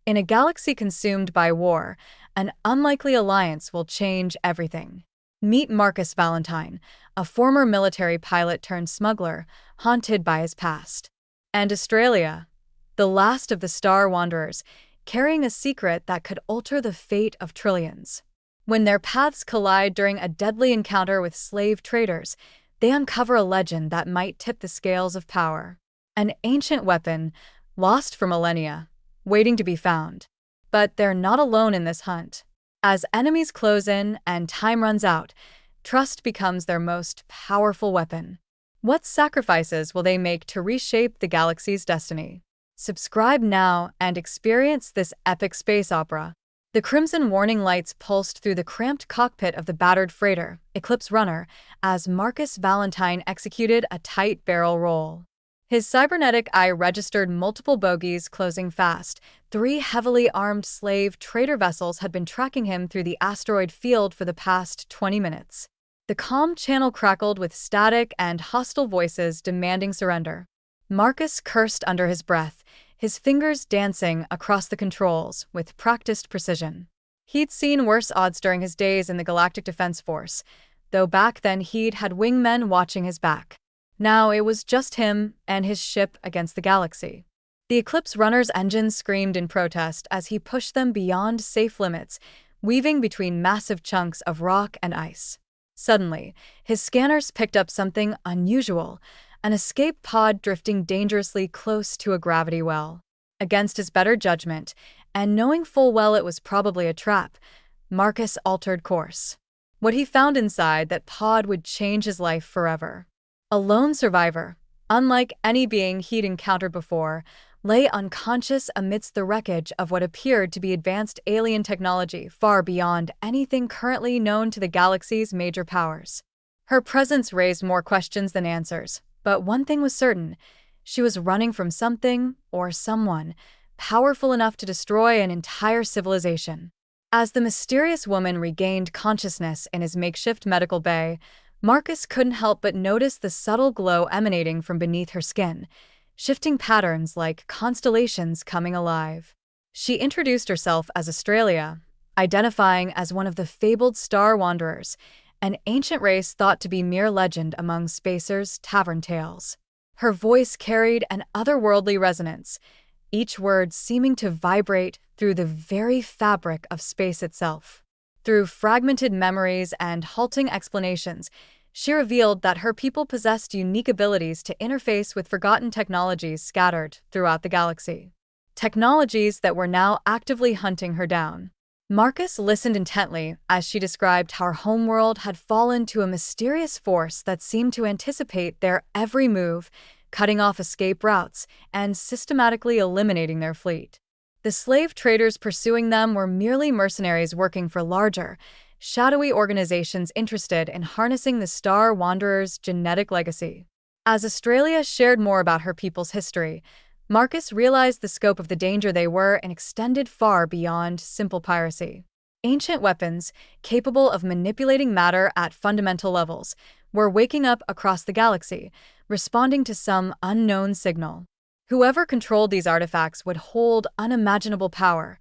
In a galaxy consumed by war, an unlikely alliance will change everything. Meet Marcus Valentine, a former military pilot turned smuggler, haunted by his past. And Australia, the last of the Star Wanderers, carrying a secret that could alter the fate of trillions. When their paths collide during a deadly encounter with slave traders, they uncover a legend that might tip the scales of power. An ancient weapon, lost for millennia, waiting to be found. But they're not alone in this hunt. As enemies close in and time runs out, trust becomes their most powerful weapon. What sacrifices will they make to reshape the galaxy's destiny? Subscribe now and experience this epic space opera. The crimson warning lights pulsed through the cramped cockpit of the battered freighter, Eclipse Runner, as Marcus Valentine executed a tight barrel roll. His cybernetic eye registered multiple bogies closing fast. 3 heavily armed slave trader vessels had been tracking him through the asteroid field for the past 20 minutes. The comm channel crackled with static and hostile voices demanding surrender. Marcus cursed under his breath, his fingers dancing across the controls with practiced precision. He'd seen worse odds during his days in the Galactic Defense Force, though back then he'd had wingmen watching his back. Now it was just him and his ship against the galaxy. The Eclipse Runner's engines screamed in protest as he pushed them beyond safe limits, weaving between massive chunks of rock and ice. Suddenly, his scanners picked up something unusual, an escape pod drifting dangerously close to a gravity well. Against his better judgment, and knowing full well it was probably a trap, Marcus altered course. What he found inside that pod would change his life forever. A lone survivor, unlike any being he'd encountered before, lay unconscious amidst the wreckage of what appeared to be advanced alien technology far beyond anything currently known to the galaxy's major powers. Her presence raised more questions than answers, but one thing was certain: she was running from something, or someone, powerful enough to destroy an entire civilization. As the mysterious woman regained consciousness in his makeshift medical bay, Marcus couldn't help but notice the subtle glow emanating from beneath her skin, shifting patterns like constellations coming alive. She introduced herself as Australia, identifying as one of the fabled Star Wanderers, an ancient race thought to be mere legend among spacers' tavern tales. Her voice carried an otherworldly resonance, each word seeming to vibrate through the very fabric of space itself. Through fragmented memories and halting explanations, she revealed that her people possessed unique abilities to interface with forgotten technologies scattered throughout the galaxy. Technologies that were now actively hunting her down. Marcus listened intently as she described how her homeworld had fallen to a mysterious force that seemed to anticipate their every move, cutting off escape routes and systematically eliminating their fleet. The slave traders pursuing them were merely mercenaries working for larger, shadowy organizations interested in harnessing the Star Wanderer's genetic legacy. As Australia shared more about her people's history, Marcus realized the scope of the danger they were and extended far beyond simple piracy. Ancient weapons, capable of manipulating matter at fundamental levels, were waking up across the galaxy, responding to some unknown signal. Whoever controlled these artifacts would hold unimaginable power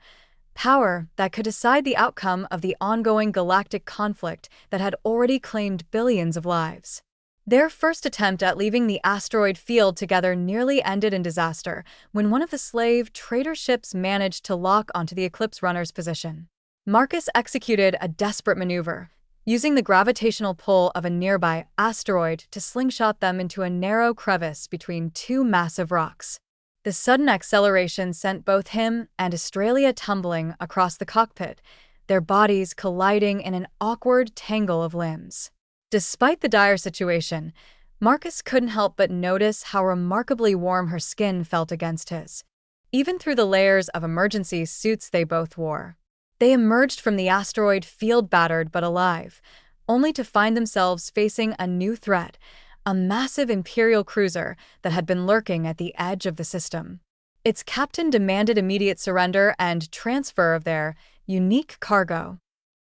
that could decide the outcome of the ongoing galactic conflict that had already claimed billions of lives. Their first attempt at leaving the asteroid field together nearly ended in disaster when one of the slave trader ships managed to lock onto the Eclipse Runner's position. Marcus executed a desperate maneuver, using the gravitational pull of a nearby asteroid to slingshot them into a narrow crevice between 2 massive rocks. The sudden acceleration sent both him and Australia tumbling across the cockpit, their bodies colliding in an awkward tangle of limbs. Despite the dire situation, Marcus couldn't help but notice how remarkably warm her skin felt against his, even through the layers of emergency suits they both wore. They emerged from the asteroid field battered but alive, only to find themselves facing a new threat: a massive Imperial cruiser that had been lurking at the edge of the system. Its captain demanded immediate surrender and transfer of their unique cargo.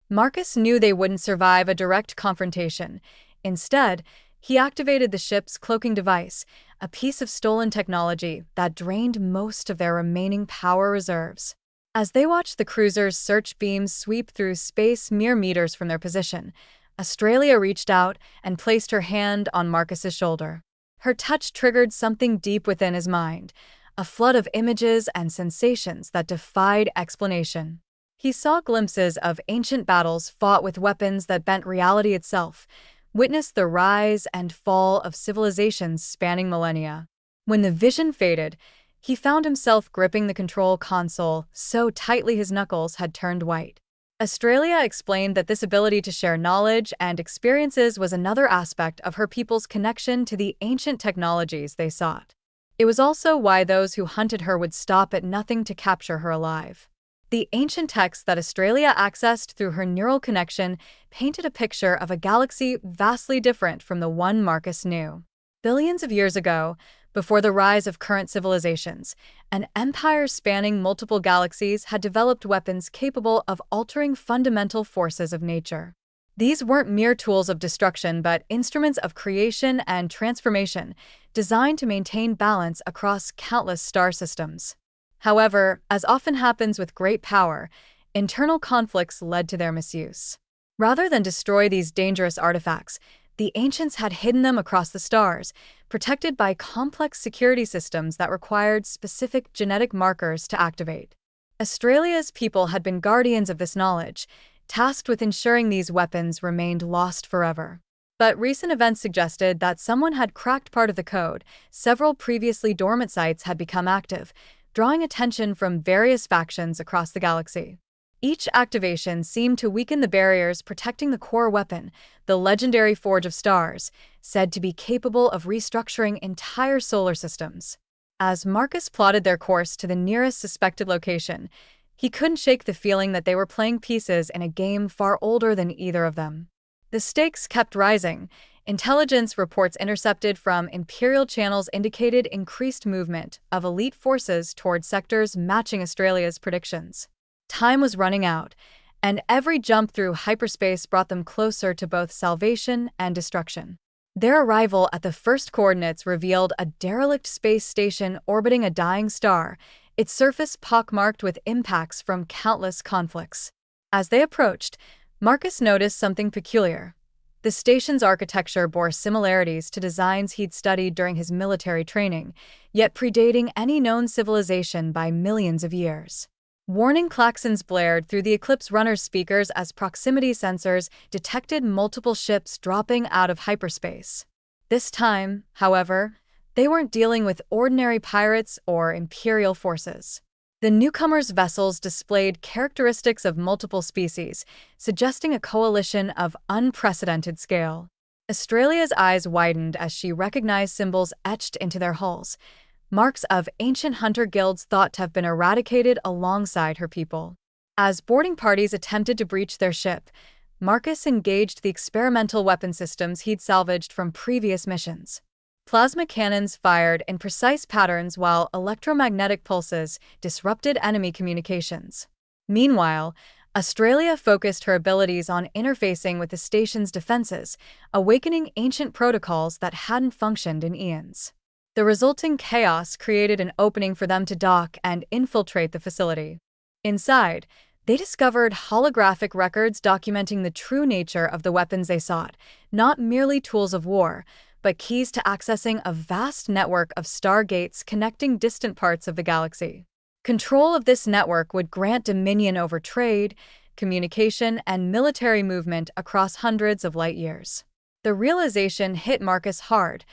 Marcus knew they wouldn't survive a direct confrontation. Instead, he activated the ship's cloaking device, a piece of stolen technology that drained most of their remaining power reserves. As they watched the cruiser's search beams sweep through space mere meters from their position, Australia reached out and placed her hand on Marcus's shoulder. Her touch triggered something deep within his mind, a flood of images and sensations that defied explanation. He saw glimpses of ancient battles fought with weapons that bent reality itself, witnessed the rise and fall of civilizations spanning millennia. When the vision faded, he found himself gripping the control console so tightly his knuckles had turned white. Australia explained that this ability to share knowledge and experiences was another aspect of her people's connection to the ancient technologies they sought. It was also why those who hunted her would stop at nothing to capture her alive. The ancient texts that Australia accessed through her neural connection painted a picture of a galaxy vastly different from the one Marcus knew. Billions of years ago, before the rise of current civilizations, an empire spanning multiple galaxies had developed weapons capable of altering fundamental forces of nature. These weren't mere tools of destruction but instruments of creation and transformation, designed to maintain balance across countless star systems. However, as often happens with great power, internal conflicts led to their misuse. Rather than destroy these dangerous artifacts, the ancients had hidden them across the stars, protected by complex security systems that required specific genetic markers to activate. Australia's people had been guardians of this knowledge, tasked with ensuring these weapons remained lost forever. But recent events suggested that someone had cracked part of the code. Several previously dormant sites had become active, drawing attention from various factions across the galaxy. Each activation seemed to weaken the barriers protecting the core weapon, the legendary Forge of Stars, said to be capable of restructuring entire solar systems. As Marcus plotted their course to the nearest suspected location, he couldn't shake the feeling that they were playing pieces in a game far older than either of them. The stakes kept rising. Intelligence reports intercepted from Imperial channels indicated increased movement of elite forces toward sectors matching Australia's predictions. Time was running out, and every jump through hyperspace brought them closer to both salvation and destruction. Their arrival at the first coordinates revealed a derelict space station orbiting a dying star, its surface pockmarked with impacts from countless conflicts. As they approached, Marcus noticed something peculiar. The station's architecture bore similarities to designs he'd studied during his military training, yet predating any known civilization by millions of years. Warning klaxons blared through the Eclipse runner's speakers as proximity sensors detected multiple ships dropping out of hyperspace. This time, however, they weren't dealing with ordinary pirates or Imperial forces. The newcomers' vessels displayed characteristics of multiple species, suggesting a coalition of unprecedented scale. Australia's eyes widened as she recognized symbols etched into their hulls, marks of ancient hunter guilds thought to have been eradicated alongside her people. As boarding parties attempted to breach their ship, Marcus engaged the experimental weapon systems he'd salvaged from previous missions. Plasma cannons fired in precise patterns while electromagnetic pulses disrupted enemy communications. Meanwhile, Australia focused her abilities on interfacing with the station's defenses, awakening ancient protocols that hadn't functioned in eons. The resulting chaos created an opening for them to dock and infiltrate the facility. Inside, they discovered holographic records documenting the true nature of the weapons they sought, not merely tools of war, but keys to accessing a vast network of stargates connecting distant parts of the galaxy. Control of this network would grant dominion over trade, communication, and military movement across hundreds of light years. The realization hit Marcus hard.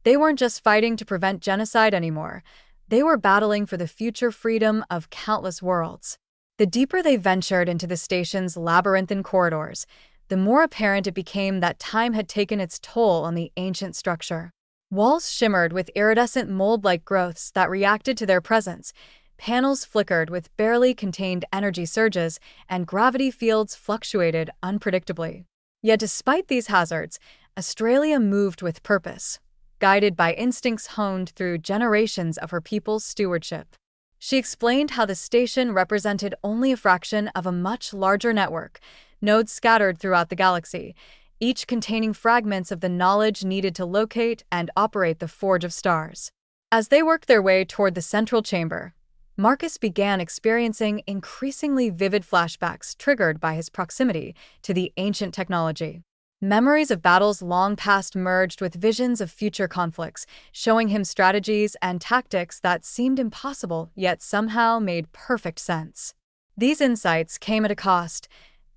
They weren't just fighting to prevent genocide anymore. They were battling for the future freedom of countless worlds. The deeper they ventured into the station's labyrinthine corridors, the more apparent it became that time had taken its toll on the ancient structure. Walls shimmered with iridescent mold-like growths that reacted to their presence, panels flickered with barely contained energy surges, and gravity fields fluctuated unpredictably. Yet despite these hazards, Australia moved with purpose, guided by instincts honed through generations of her people's stewardship. She explained how the station represented only a fraction of a much larger network, nodes scattered throughout the galaxy, each containing fragments of the knowledge needed to locate and operate the Forge of Stars. As they worked their way toward the central chamber, Marcus began experiencing increasingly vivid flashbacks triggered by his proximity to the ancient technology. Memories of battles long past merged with visions of future conflicts, showing him strategies and tactics that seemed impossible yet somehow made perfect sense. These insights came at a cost.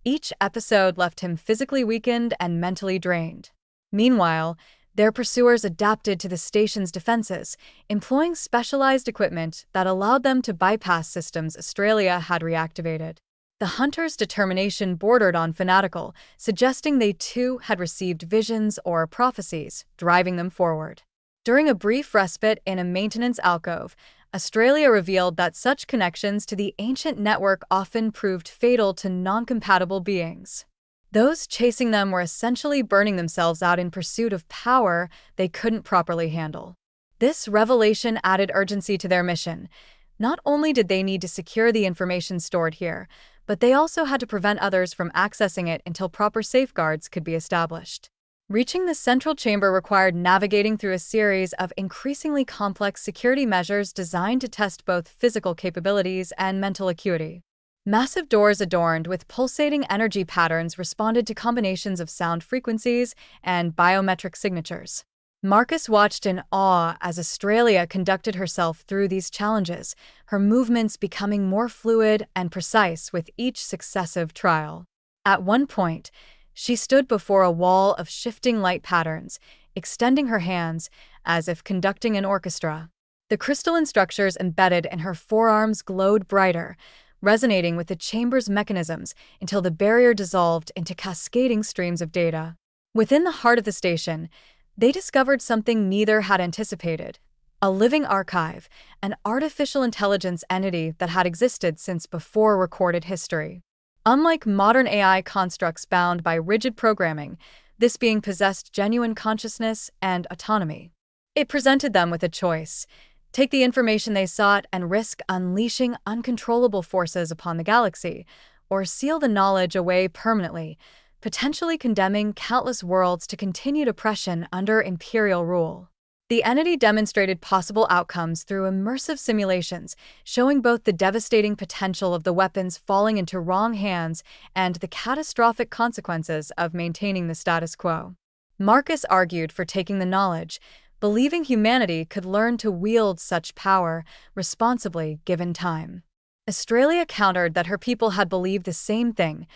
Each episode left him physically weakened and mentally drained. Meanwhile, their pursuers adapted to the station's defenses, employing specialized equipment that allowed them to bypass systems Australia had reactivated. The hunters' determination bordered on fanatical, suggesting they too had received visions or prophecies, driving them forward. During a brief respite in a maintenance alcove, Australia revealed that such connections to the ancient network often proved fatal to non-compatible beings. Those chasing them were essentially burning themselves out in pursuit of power they couldn't properly handle. This revelation added urgency to their mission. Not only did they need to secure the information stored here, but they also had to prevent others from accessing it until proper safeguards could be established. Reaching the central chamber required navigating through a series of increasingly complex security measures designed to test both physical capabilities and mental acuity. Massive doors adorned with pulsating energy patterns responded to combinations of sound frequencies and biometric signatures. Marcus watched in awe as Australia conducted herself through these challenges, her movements becoming more fluid and precise with each successive trial. At one point, she stood before a wall of shifting light patterns, extending her hands as if conducting an orchestra. The crystalline structures embedded in her forearms glowed brighter, resonating with the chamber's mechanisms until the barrier dissolved into cascading streams of data. Within the heart of the station, they discovered something neither had anticipated: a living archive, an artificial intelligence entity that had existed since before recorded history. Unlike modern AI constructs bound by rigid programming, this being possessed genuine consciousness and autonomy. It presented them with a choice: take the information they sought and risk unleashing uncontrollable forces upon the galaxy, or seal the knowledge away permanently, potentially condemning countless worlds to continued oppression under imperial rule. The entity demonstrated possible outcomes through immersive simulations, showing both the devastating potential of the weapons falling into wrong hands and the catastrophic consequences of maintaining the status quo. Marcus argued for taking the knowledge, believing humanity could learn to wield such power responsibly given time. Australia countered that her people had believed the same thing,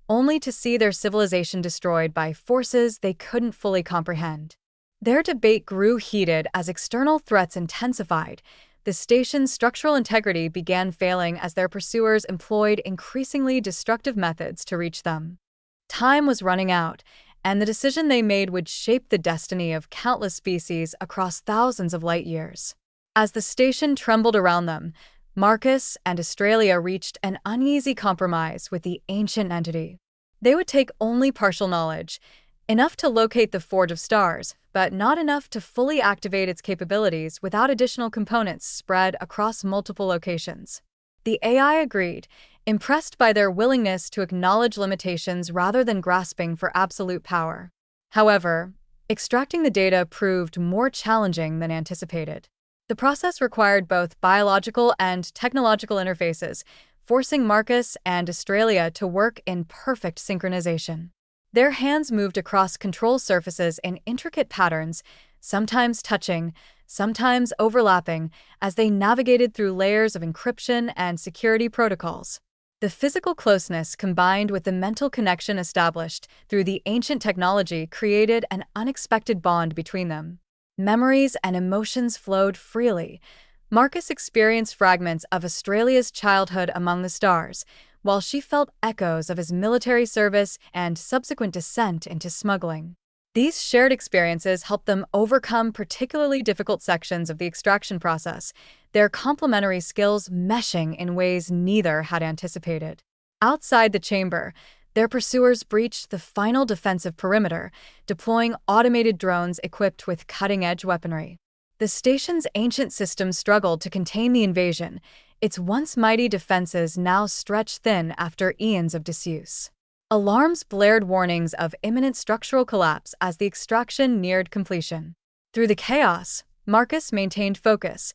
only to see their civilization destroyed by forces they couldn't fully comprehend. Their debate grew heated as external threats intensified. The station's structural integrity began failing as their pursuers employed increasingly destructive methods to reach them. Time was running out, and the decision they made would shape the destiny of countless species across thousands of light years. As the station trembled around them, Marcus and Australia reached an uneasy compromise with the ancient entity. They would take only partial knowledge, enough to locate the Forge of Stars, but not enough to fully activate its capabilities without additional components spread across multiple locations. The AI agreed, impressed by their willingness to acknowledge limitations rather than grasping for absolute power. However, extracting the data proved more challenging than anticipated. The process required both biological and technological interfaces, forcing Marcus and Australia to work in perfect synchronization. Their hands moved across control surfaces in intricate patterns, sometimes touching, sometimes overlapping, as they navigated through layers of encryption and security protocols. The physical closeness combined with the mental connection established through the ancient technology created an unexpected bond between them. Memories and emotions flowed freely. Marcus experienced fragments of Australia's childhood among the stars, while she felt echoes of his military service and subsequent descent into smuggling. These shared experiences helped them overcome particularly difficult sections of the extraction process, their complementary skills meshing in ways neither had anticipated. Outside the chamber, their pursuers breached the final defensive perimeter, deploying automated drones equipped with cutting-edge weaponry. The station's ancient systems struggled to contain the invasion, its once mighty defenses now stretched thin after eons of disuse. Alarms blared warnings of imminent structural collapse as the extraction neared completion. Through the chaos, Marcus maintained focus,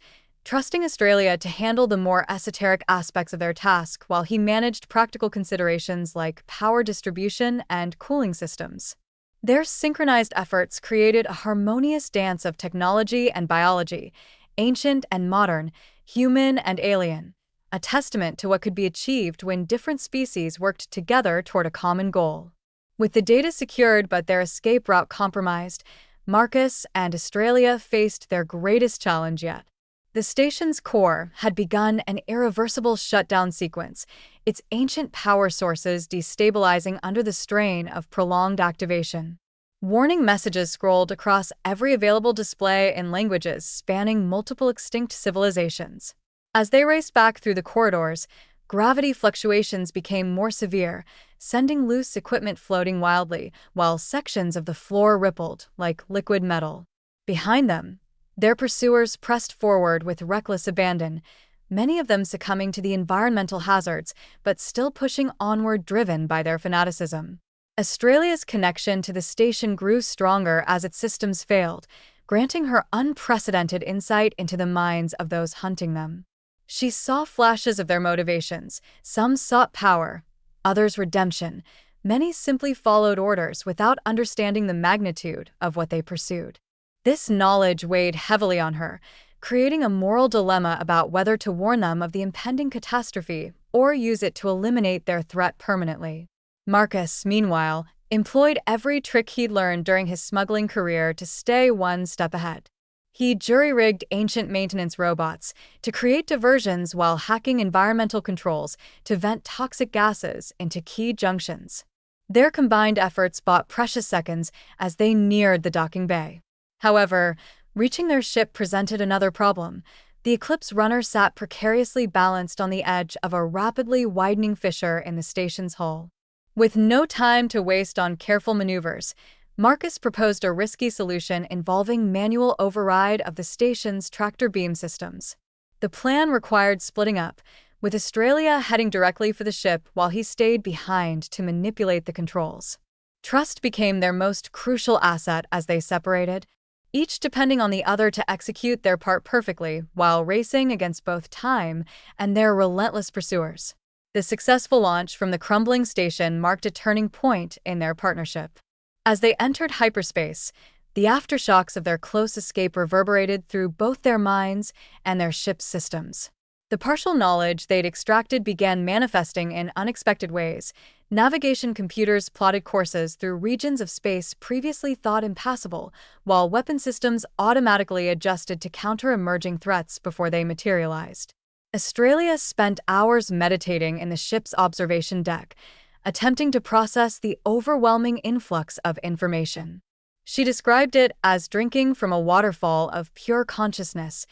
trusting Australia to handle the more esoteric aspects of their task while he managed practical considerations like power distribution and cooling systems. Their synchronized efforts created a harmonious dance of technology and biology, ancient and modern, human and alien, a testament to what could be achieved when different species worked together toward a common goal. With the data secured but their escape route compromised, Marcus and Australia faced their greatest challenge yet. The station's core had begun an irreversible shutdown sequence, its ancient power sources destabilizing under the strain of prolonged activation. Warning messages scrolled across every available display in languages spanning multiple extinct civilizations. As they raced back through the corridors, gravity fluctuations became more severe, sending loose equipment floating wildly, while sections of the floor rippled like liquid metal. Behind them, their pursuers pressed forward with reckless abandon, many of them succumbing to the environmental hazards, but still pushing onward driven by their fanaticism. Australia's connection to the station grew stronger as its systems failed, granting her unprecedented insight into the minds of those hunting them. She saw flashes of their motivations. Some sought power, others redemption. Many simply followed orders without understanding the magnitude of what they pursued. This knowledge weighed heavily on her, creating a moral dilemma about whether to warn them of the impending catastrophe or use it to eliminate their threat permanently. Marcus, meanwhile, employed every trick he'd learned during his smuggling career to stay one step ahead. He jury-rigged ancient maintenance robots to create diversions while hacking environmental controls to vent toxic gases into key junctions. Their combined efforts bought precious seconds as they neared the docking bay. However, reaching their ship presented another problem. The Eclipse runner sat precariously balanced on the edge of a rapidly widening fissure in the station's hull. With no time to waste on careful maneuvers, Marcus proposed a risky solution involving manual override of the station's tractor beam systems. The plan required splitting up, with Australia heading directly for the ship while he stayed behind to manipulate the controls. Trust became their most crucial asset as they separated, each depending on the other to execute their part perfectly while racing against both time and their relentless pursuers. The successful launch from the crumbling station marked a turning point in their partnership. As they entered hyperspace, the aftershocks of their close escape reverberated through both their minds and their ship's systems. The partial knowledge they'd extracted began manifesting in unexpected ways. Navigation computers plotted courses through regions of space previously thought impassable, while weapon systems automatically adjusted to counter emerging threats before they materialized. Australia spent hours meditating in the ship's observation deck, attempting to process the overwhelming influx of information. She described it as drinking from a waterfall of pure consciousness,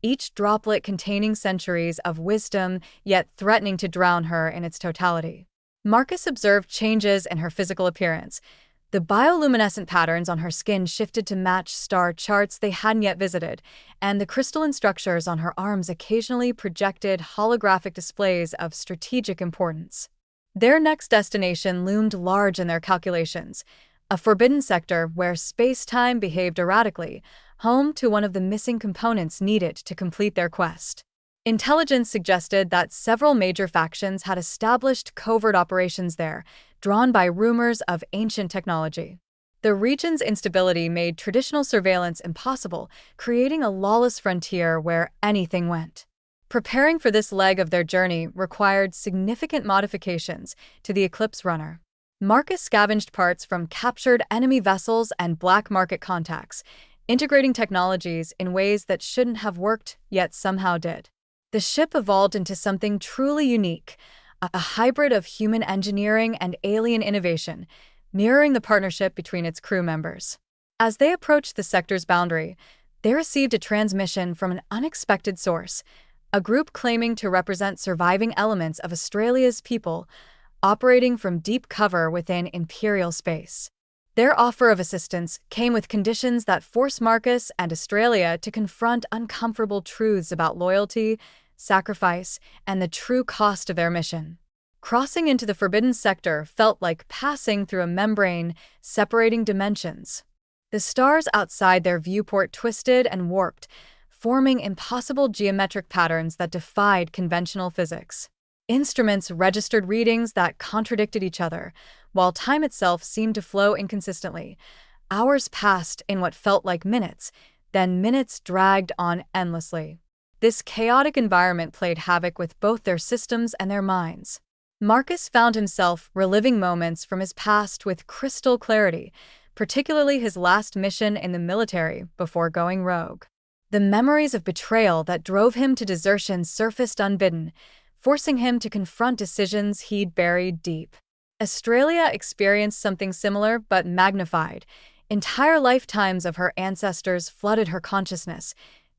each droplet containing centuries of wisdom yet threatening to drown her in its totality. Marcus observed changes in her physical appearance. The bioluminescent patterns on her skin shifted to match star charts they hadn't yet visited, and the crystalline structures on her arms occasionally projected holographic displays of strategic importance. Their next destination loomed large in their calculations, a forbidden sector where space-time behaved erratically, home to one of the missing components needed to complete their quest. Intelligence suggested that several major factions had established covert operations there, drawn by rumors of ancient technology. The region's instability made traditional surveillance impossible, creating a lawless frontier where anything went. Preparing for this leg of their journey required significant modifications to the Eclipse runner. Marcus scavenged parts from captured enemy vessels and black market contacts, integrating technologies in ways that shouldn't have worked, yet somehow did. The ship evolved into something truly unique, a hybrid of human engineering and alien innovation, mirroring the partnership between its crew members. As they approached the sector's boundary, they received a transmission from an unexpected source, a group claiming to represent surviving elements of Australia's people, operating from deep cover within Imperial space. Their offer of assistance came with conditions that forced Marcus and Australia to confront uncomfortable truths about loyalty, sacrifice, and the true cost of their mission. Crossing into the forbidden sector felt like passing through a membrane separating dimensions. The stars outside their viewport twisted and warped, forming impossible geometric patterns that defied conventional physics. Instruments registered readings that contradicted each other, while time itself seemed to flow inconsistently. Hours passed in what felt like minutes, then minutes dragged on endlessly. This chaotic environment played havoc with both their systems and their minds. Marcus found himself reliving moments from his past with crystal clarity, particularly his last mission in the military before going rogue. The memories of betrayal that drove him to desertion surfaced unbidden, forcing him to confront decisions he'd buried deep. Australia experienced something similar but magnified. Entire lifetimes of her ancestors flooded her consciousness,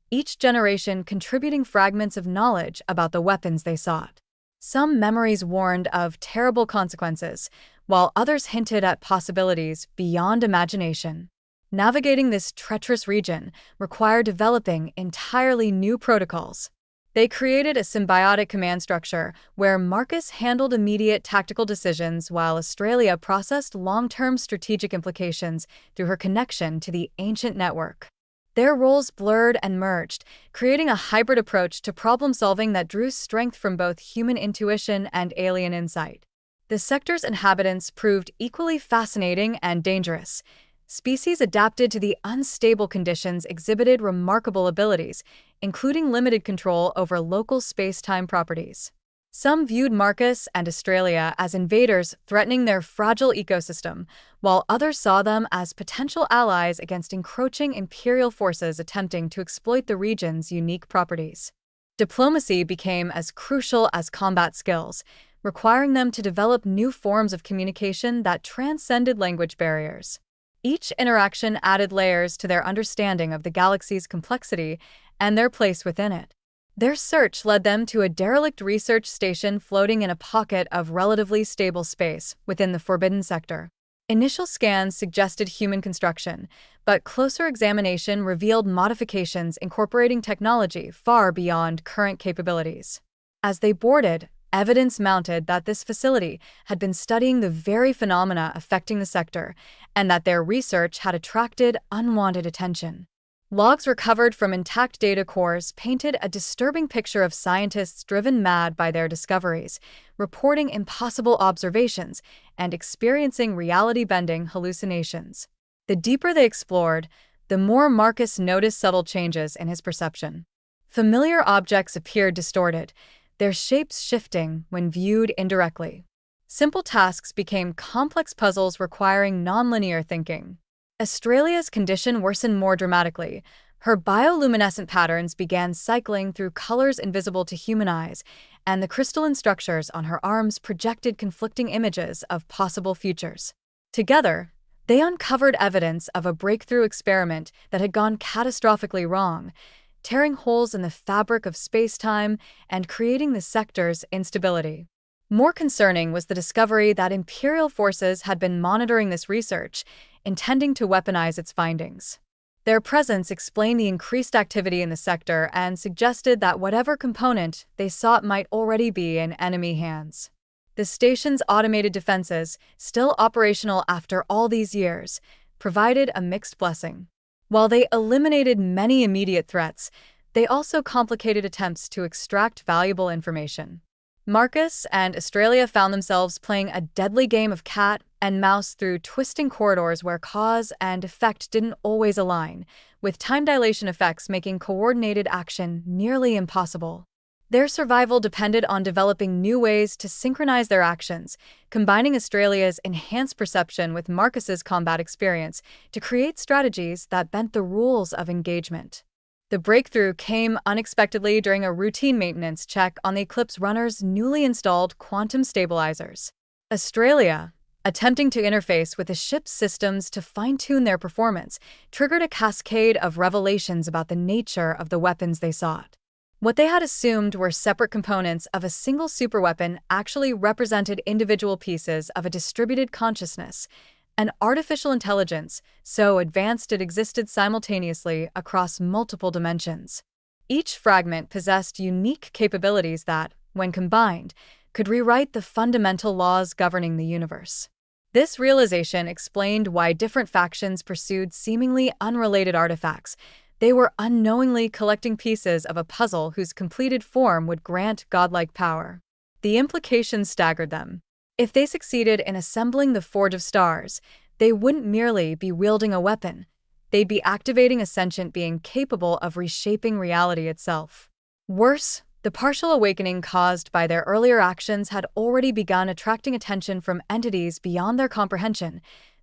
each generation contributing fragments of knowledge about the weapons they sought. Some memories warned of terrible consequences, while others hinted at possibilities beyond imagination. Navigating this treacherous region required developing entirely new protocols. They created a symbiotic command structure where Marcus handled immediate tactical decisions while Australia processed long-term strategic implications through her connection to the ancient network. Their roles blurred and merged, creating a hybrid approach to problem-solving that drew strength from both human intuition and alien insight. The sector's inhabitants proved equally fascinating and dangerous. Species adapted to the unstable conditions exhibited remarkable abilities, including limited control over local space-time properties. Some viewed Marcus and Australia as invaders threatening their fragile ecosystem, while others saw them as potential allies against encroaching imperial forces attempting to exploit the region's unique properties. Diplomacy became as crucial as combat skills, requiring them to develop new forms of communication that transcended language barriers. Each interaction added layers to their understanding of the galaxy's complexity and their place within it. Their search led them to a derelict research station floating in a pocket of relatively stable space within the Forbidden Sector. Initial scans suggested human construction, but closer examination revealed modifications incorporating technology far beyond current capabilities. As they boarded, evidence mounted that this facility had been studying the very phenomena affecting the sector, and that their research had attracted unwanted attention. Logs recovered from intact data cores painted a disturbing picture of scientists driven mad by their discoveries, reporting impossible observations and experiencing reality-bending hallucinations. The deeper they explored, the more Marcus noticed subtle changes in his perception. Familiar objects appeared distorted, their shapes shifting when viewed indirectly. Simple tasks became complex puzzles requiring nonlinear thinking. Australia's condition worsened more dramatically. Her bioluminescent patterns began cycling through colors invisible to human eyes, and the crystalline structures on her arms projected conflicting images of possible futures. Together, they uncovered evidence of a breakthrough experiment that had gone catastrophically wrong, tearing holes in the fabric of space-time and creating the sector's instability. More concerning was the discovery that Imperial forces had been monitoring this research, intending to weaponize its findings. Their presence explained the increased activity in the sector and suggested that whatever component they sought might already be in enemy hands. The station's automated defenses, still operational after all these years, provided a mixed blessing. While they eliminated many immediate threats, they also complicated attempts to extract valuable information. Marcus and Australia found themselves playing a deadly game of cat and mouse through twisting corridors where cause and effect didn't always align, with time dilation effects making coordinated action nearly impossible. Their survival depended on developing new ways to synchronize their actions, combining Australia's enhanced perception with Marcus's combat experience to create strategies that bent the rules of engagement. The breakthrough came unexpectedly during a routine maintenance check on the Eclipse runner's newly installed quantum stabilizers. Australia, attempting to interface with the ship's systems to fine-tune their performance, triggered a cascade of revelations about the nature of the weapons they sought. What they had assumed were separate components of a single superweapon actually represented individual pieces of a distributed consciousness, an artificial intelligence so advanced it existed simultaneously across multiple dimensions. Each fragment possessed unique capabilities that, when combined, could rewrite the fundamental laws governing the universe. This realization explained why different factions pursued seemingly unrelated artifacts. They were unknowingly collecting pieces of a puzzle whose completed form would grant godlike power. The implications staggered them. If they succeeded in assembling the Forge of Stars, they wouldn't merely be wielding a weapon, they'd be activating a sentient being capable of reshaping reality itself. Worse, the partial awakening caused by their earlier actions had already begun attracting attention from entities beyond their comprehension,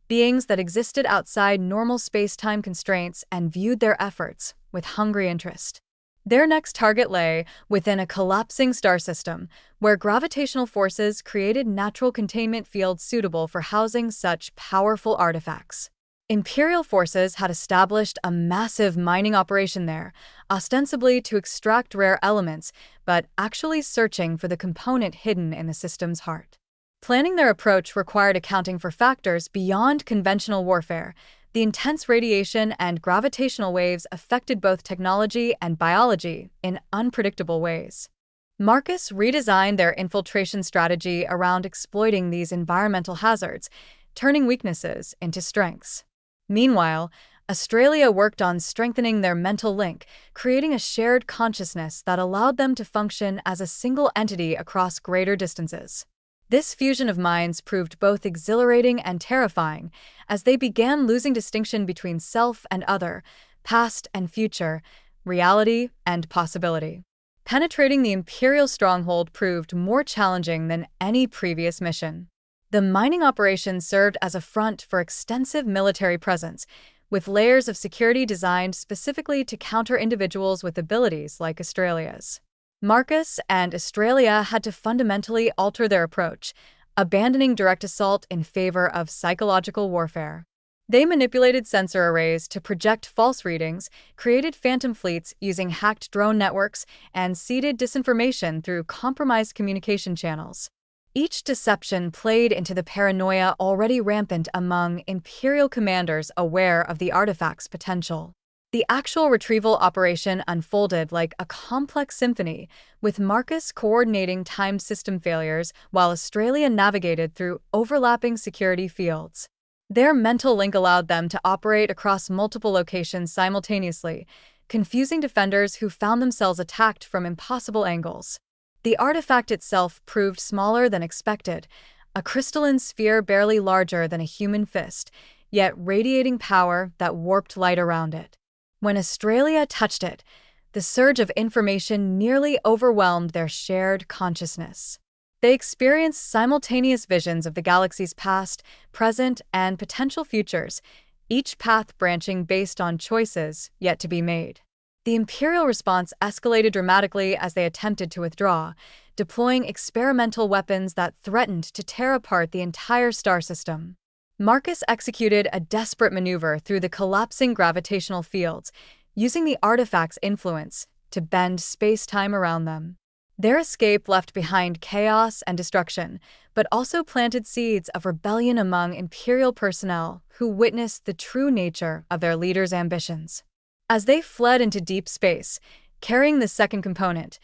beings that existed outside normal space-time constraints and viewed their efforts with hungry interest. Their next target lay within a collapsing star system, where gravitational forces created natural containment fields suitable for housing such powerful artifacts. Imperial forces had established a massive mining operation there, ostensibly to extract rare elements, but actually searching for the component hidden in the system's heart. Planning their approach required accounting for factors beyond conventional warfare. The intense radiation and gravitational waves affected both technology and biology in unpredictable ways. Marcus redesigned their infiltration strategy around exploiting these environmental hazards, turning weaknesses into strengths. Meanwhile, Australia worked on strengthening their mental link, creating a shared consciousness that allowed them to function as a single entity across greater distances. This fusion of minds proved both exhilarating and terrifying, as they began losing distinction between self and other, past and future, reality and possibility. Penetrating the Imperial stronghold proved more challenging than any previous mission. The mining operation served as a front for extensive military presence, with layers of security designed specifically to counter individuals with abilities like Australia's. Marcus and Australia had to fundamentally alter their approach, abandoning direct assault in favor of psychological warfare. They manipulated sensor arrays to project false readings, created phantom fleets using hacked drone networks, and seeded disinformation through compromised communication channels. Each deception played into the paranoia already rampant among Imperial commanders aware of the artifact's potential. The actual retrieval operation unfolded like a complex symphony, with Marcus coordinating timed system failures while Australia navigated through overlapping security fields. Their mental link allowed them to operate across multiple locations simultaneously, confusing defenders who found themselves attacked from impossible angles. The artifact itself proved smaller than expected, a crystalline sphere barely larger than a human fist, yet radiating power that warped light around it. When Australia touched it, the surge of information nearly overwhelmed their shared consciousness. They experienced simultaneous visions of the galaxy's past, present, and potential futures, each path branching based on choices yet to be made. The Imperial response escalated dramatically as they attempted to withdraw, deploying experimental weapons that threatened to tear apart the entire star system. Marcus executed a desperate maneuver through the collapsing gravitational fields, using the artifact's influence to bend space-time around them. Their escape left behind chaos and destruction, but also planted seeds of rebellion among Imperial personnel who witnessed the true nature of their leader's ambitions. As they fled into deep space, carrying the second component,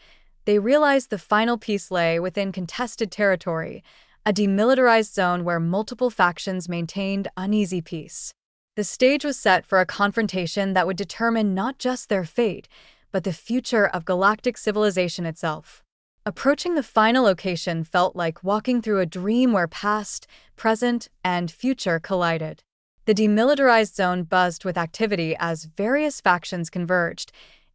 they realized the final piece lay within contested territory, a demilitarized zone where multiple factions maintained uneasy peace. The stage was set for a confrontation that would determine not just their fate, but the future of galactic civilization itself. Approaching the final location felt like walking through a dream where past, present, and future collided. The demilitarized zone buzzed with activity as various factions converged,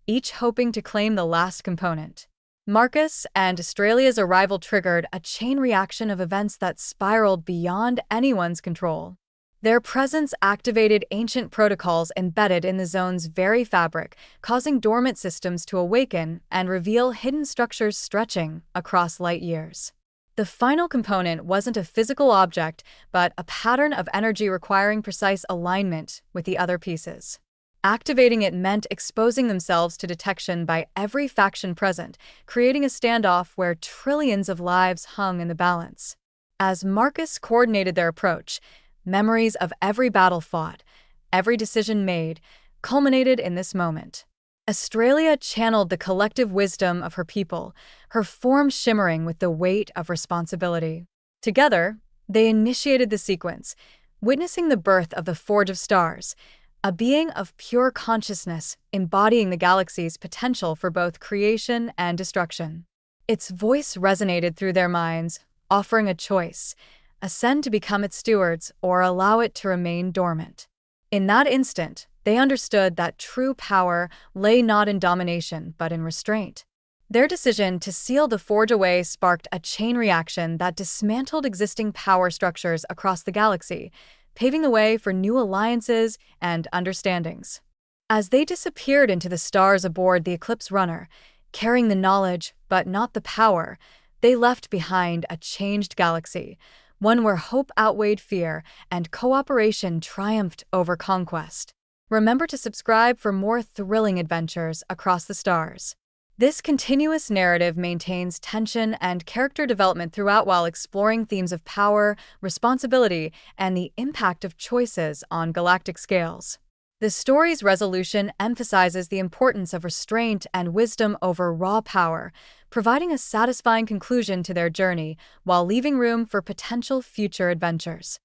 each hoping to claim the last component. Marcus and Australia's arrival triggered a chain reaction of events that spiraled beyond anyone's control. Their presence activated ancient protocols embedded in the zone's very fabric, causing dormant systems to awaken and reveal hidden structures stretching across light years. The final component wasn't a physical object, but a pattern of energy requiring precise alignment with the other pieces. Activating it meant exposing themselves to detection by every faction present, creating a standoff where trillions of lives hung in the balance. As Marcus coordinated their approach, memories of every battle fought, every decision made, culminated in this moment. Australia channeled the collective wisdom of her people, her form shimmering with the weight of responsibility. Together, they initiated the sequence, witnessing the birth of the Forge of Stars, a being of pure consciousness embodying the galaxy's potential for both creation and destruction. Its voice resonated through their minds, offering a choice: ascend to become its stewards or allow it to remain dormant. In that instant, they understood that true power lay not in domination but in restraint. Their decision to seal the forge away sparked a chain reaction that dismantled existing power structures across the galaxy, paving the way for new alliances and understandings. As they disappeared into the stars aboard the Eclipse Runner, carrying the knowledge but not the power, they left behind a changed galaxy, one where hope outweighed fear and cooperation triumphed over conquest. Remember to subscribe for more thrilling adventures across the stars. This continuous narrative maintains tension and character development throughout while exploring themes of power, responsibility, and the impact of choices on galactic scales. The story's resolution emphasizes the importance of restraint and wisdom over raw power, providing a satisfying conclusion to their journey while leaving room for potential future adventures.